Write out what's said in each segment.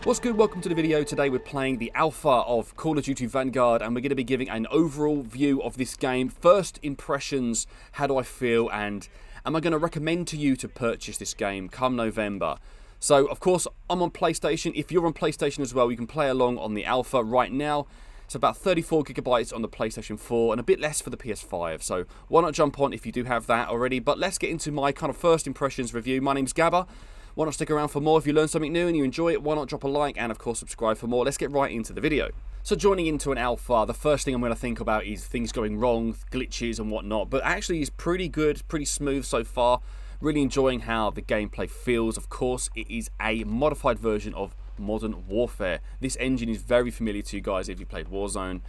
What's good? Welcome to the video. Today we're playing the alpha of Call of Duty Vanguard and we're going to be giving an overall view of this game. First impressions, how do I feel, and am I going to recommend to you to purchase this game come November? So of course I'm on PlayStation. If you're on PlayStation as well, you can play along on the alpha right now. It's about 34 gigabytes on the PlayStation 4 and a bit less for the PS5. So why not jump on if you do have that already? But let's get into my kind of first impressions review. My name's Gaaba. Why not stick around for more? If you learn something new and you enjoy it, why not drop a like and of course subscribe for more. Let's get right into the video. So joining into an alpha, the first thing I'm going to think about is things going wrong, glitches and whatnot. But actually it's pretty good, pretty smooth so far. Really enjoying how the gameplay feels. Of course, it is a modified version of Modern Warfare. This engine is very familiar to you guys if you played Warzone.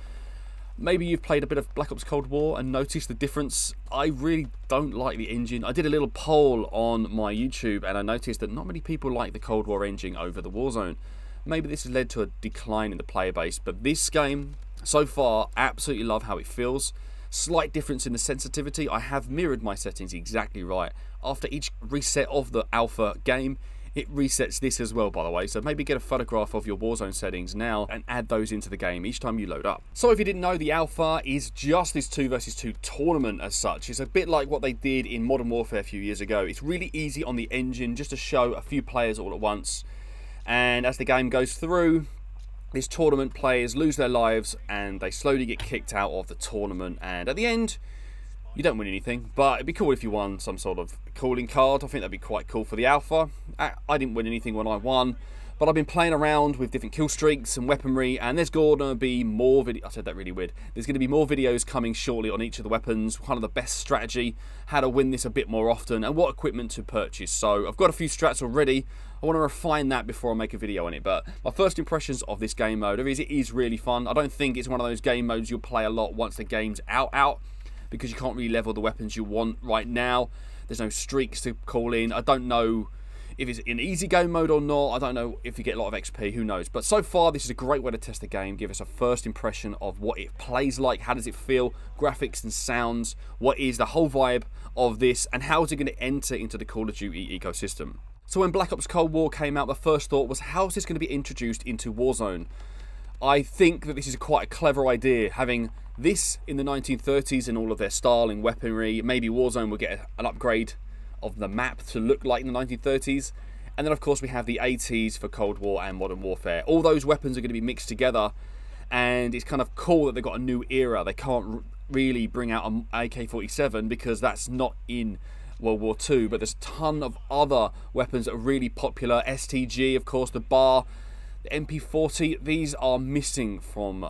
Maybe you've played a bit of Black Ops Cold War and noticed the difference. I really don't like the engine. I did a little poll on my YouTube and I noticed that not many people like the Cold War engine over the Warzone. Maybe this has led to a decline in the player base, but this game, so far, absolutely love how it feels. Slight difference in the sensitivity. I have mirrored my settings exactly right. After each reset of the alpha game, it resets this as well, by the way, so maybe get a photograph of your Warzone settings now and add those into the game each time you load up. So if you didn't know, the alpha is just this 2 versus 2 tournament as such. It's a bit like what they did in Modern Warfare a few years ago. It's really easy on the engine just to show a few players all at once, and as the game goes through, this tournament, players lose their lives and they slowly get kicked out of the tournament, and at the end you don't win anything, but it'd be cool if you won some sort of calling card. I think that'd be quite cool for the alpha. I didn't win anything when I won, but I've been playing around with different kill streaks and weaponry, and there's going to be more I said that really weird. There's going to be more videos coming shortly on each of the weapons, kind of the best strategy, how to win this a bit more often, and what equipment to purchase. So I've got a few strats already. I want to refine that before I make a video on it, but my first impressions of this game mode is it is really fun. I don't think it's one of those game modes you'll play a lot once the game's out, because you can't really level the weapons you want right now. There's no streaks to call in. I don't know if it's in easy game mode or not. I don't know if you get a lot of XP, who knows. But so far, this is a great way to test the game, give us a first impression of what it plays like, how does it feel, graphics and sounds, what is the whole vibe of this, and how is it going to enter into the Call of Duty ecosystem. So when Black Ops Cold War came out, the first thought was, how is this going to be introduced into Warzone? I think that this is quite a clever idea, having this in the 1930s and all of their style and weaponry. Maybe Warzone will get an upgrade of the map to look like in the 1930s. And then of course we have the 80s for Cold War and Modern Warfare. All those weapons are going to be mixed together, and it's kind of cool that they've got a new era. They can't really bring out an AK47 because that's not in World War II, but there's a ton of other weapons that are really popular. STG, of course, the bar, the MP40, these are missing from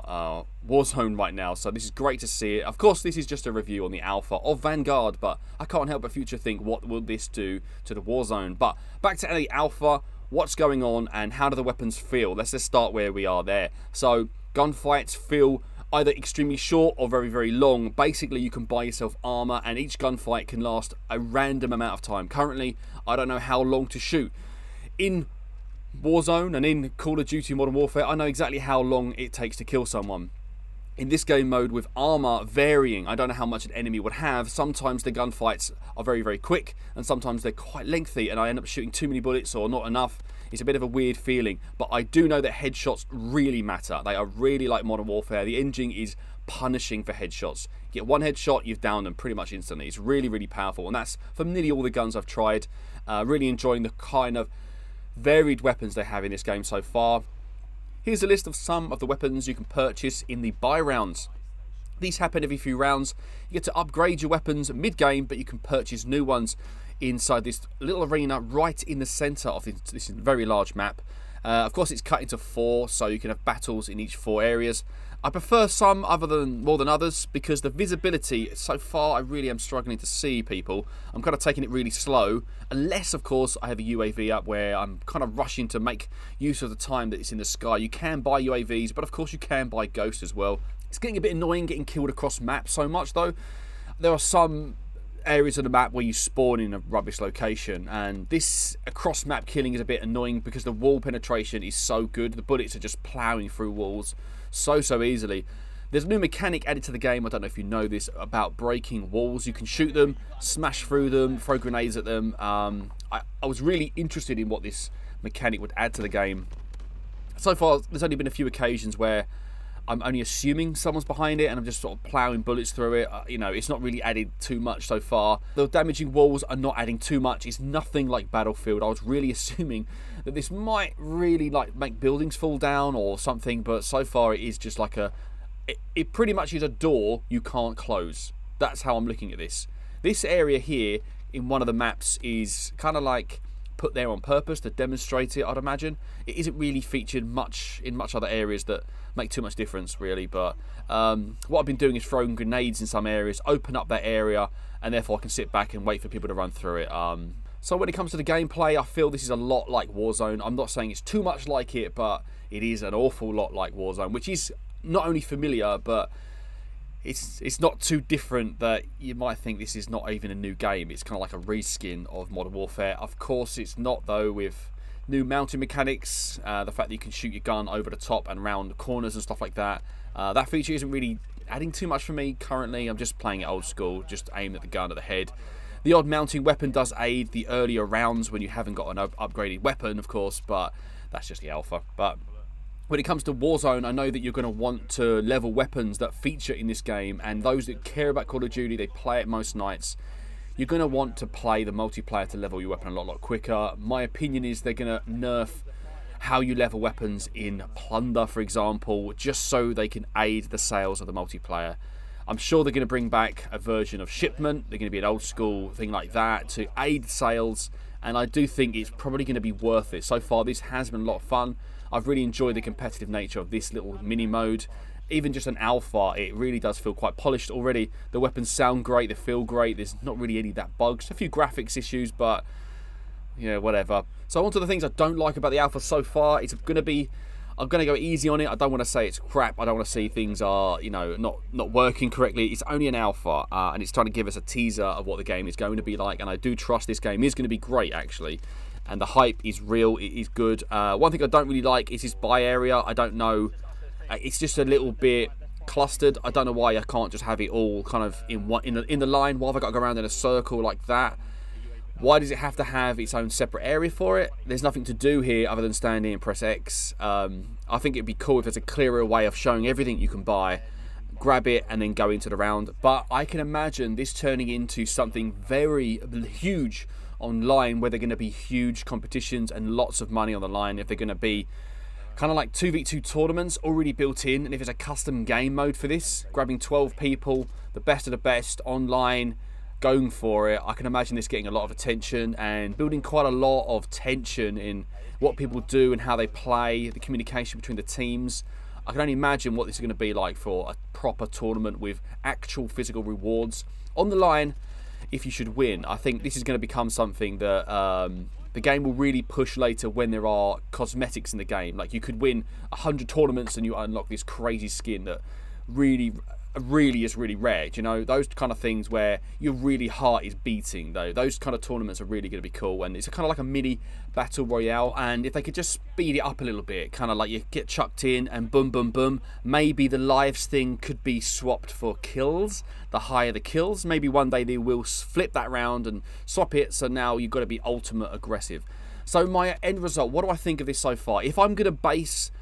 Warzone right now, so this is great to see it. Of course, this is just a review on the alpha of Vanguard, but I can't help but future think, what will this do to the Warzone? But back to the alpha, what's going on and how do the weapons feel? Let's just start where we are there. So gunfights feel either extremely short or very, very long. Basically, you can buy yourself armor and each gunfight can last a random amount of time. Currently, I don't know how long to shoot. In Warzone and in Call of Duty Modern Warfare, I know exactly how long it takes to kill someone. In this game mode with armor varying, I don't know how much an enemy would have. Sometimes the gunfights are very, very quick and sometimes they're quite lengthy and I end up shooting too many bullets or not enough. It's a bit of a weird feeling, but I do know that headshots really matter. They are really like Modern Warfare. The engine is punishing for headshots. You get one headshot, you've downed them pretty much instantly. It's really, really powerful, and that's for nearly all the guns I've tried. Really enjoying the kind of varied weapons they have in this game so far. Here's a list of some of the weapons you can purchase in the buy rounds. These happen every few rounds. You get to upgrade your weapons mid-game, but you can purchase new ones inside this little arena right in the center of this very large map. Of course, it's cut into 4, so you can have battles in each 4 areas. I prefer some more than others because the visibility, so far I really am struggling to see people. I'm kind of taking it really slow, unless of course I have a UAV up where I'm kind of rushing to make use of the time that it's in the sky. You can buy UAVs, but of course you can buy Ghost as well. It's getting a bit annoying getting killed across map so much though. There are some areas of the map where you spawn in a rubbish location, and this across map killing is a bit annoying because the wall penetration is so good. The bullets are just ploughing through walls so easily. There's a new mechanic added to the game, I don't know if you know this, about breaking walls. You can shoot them, smash through them, throw grenades at them. I was really interested in what this mechanic would add to the game. So far, there's only been a few occasions where I'm only assuming someone's behind it and I'm just sort of ploughing bullets through it. You know, it's not really added too much so far. The damaging walls are not adding too much. It's nothing like Battlefield. I was really assuming that this might really like make buildings fall down or something, but so far it is just like it pretty much is a door you can't close. That's how I'm looking at this. This area here in one of the maps is kind of like put there on purpose to demonstrate it, I'd imagine. It isn't really featured much in other areas that make too much difference, really. But what I've been doing is throwing grenades in some areas, open up that area, and therefore I can sit back and wait for people to run through it. So when it comes to the gameplay, I feel this is a lot like Warzone. I'm not saying it's too much like it, but it is an awful lot like Warzone, which is not only familiar, but it's not too different that you might think this is not even a new game. It's kind of like a reskin of Modern Warfare. Of course it's not, though, with new mounting mechanics, the fact that you can shoot your gun over the top and round corners and stuff like that. That feature isn't really adding too much for me currently. I'm just playing it old school, just aim at the gun at the head. The odd mounting weapon does aid the earlier rounds when you haven't got an upgraded weapon, of course, but that's just the alpha. But when it comes to Warzone, I know that you're going to want to level weapons that feature in this game, and those that care about Call of Duty, they play it most nights. You're going to want to play the multiplayer to level your weapon a lot quicker. My opinion is they're going to nerf how you level weapons in Plunder, for example, just so they can aid the sales of the multiplayer. I'm sure they're going to bring back a version of Shipment. They're going to be an old school thing like that to aid sales, and I do think it's probably going to be worth it. So far, this has been a lot of fun. I've really enjoyed the competitive nature of this little mini mode. Even just an alpha, it really does feel quite polished already. The weapons sound great, they feel great. There's not really any of that bugs. A few graphics issues, but yeah, whatever. So on to the things I don't like about the alpha so far. I'm going to go easy on it. I don't want to say it's crap. I don't want to say things are, you know, not working correctly. It's only an alpha, and it's trying to give us a teaser of what the game is going to be like. And I do trust this game is going to be great, actually. And the hype is real. It is good. One thing I don't really like is this buy area. I don't know. It's just a little bit clustered. I don't know why I can't just have it all kind of in the line. Why have I got to go around in a circle like that? Why does it have to have its own separate area for it? There's nothing to do here other than stand here and press X. I think it'd be cool if there's a clearer way of showing everything you can buy, grab it, and then go into the round. But I can imagine this turning into something very huge online, where they're going to be huge competitions and lots of money on the line. If they're going to be kind of like 2v2 tournaments already built in, and if it's a custom game mode for this, grabbing 12 people, the best of the best online, going for it, I can imagine this getting a lot of attention and building quite a lot of tension in what people do and how they play, the communication between the teams. I can only imagine what this is going to be like for a proper tournament with actual physical rewards on the line if you should win. I think this is going to become something that the game will really push later when there are cosmetics in the game. Like, you could win 100 tournaments and you unlock this crazy skin that really is really rare. You know, those kind of things where your really heart is beating, though. Those kind of tournaments are really going to be cool, and it's kind of like a mini battle royale. And if they could just speed it up a little bit, kind of like you get chucked in and boom boom boom, maybe the lives thing could be swapped for kills. The higher the kills, maybe one day they will flip that round and swap it, so now you've got to be ultimate aggressive. So my end result, what do I think of this so far? If I'm going to base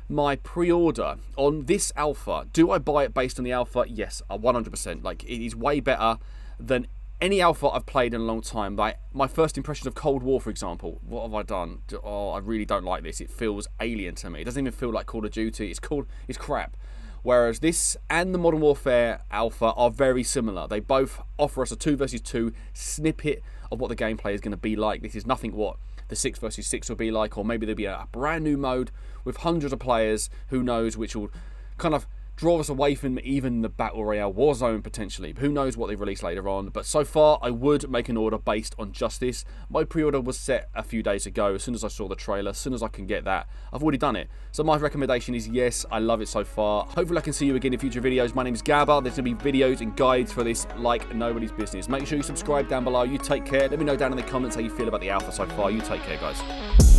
my pre-order on this alpha, do I buy it based on the alpha? Yes, 100%. Like, it is way better than any alpha I've played in a long time. Like, my first impression of Cold War, for example, what have I done? Oh, I really don't like this. It feels alien to me. It doesn't even feel like Call of Duty. It's crap. Whereas this and the Modern Warfare alpha are very similar. They both offer us a 2 versus 2 snippet of what the gameplay is going to be like. This is nothing what the 6 versus 6 will be like, or maybe there'll be a brand new mode with hundreds of players, who knows, which will kind of draw us away from even the Battle Royale Warzone potentially. Who knows what they release later on. But so far, I would make an order based on just this. My pre-order was set a few days ago. As soon as I saw the trailer, as soon as I can get that, I've already done it. So my recommendation is yes, I love it so far. Hopefully I can see you again in future videos. My name is Gaaba. There's going to be videos and guides for this like nobody's business. Make sure you subscribe down below. You take care. Let me know down in the comments how you feel about the alpha so far. You take care, guys.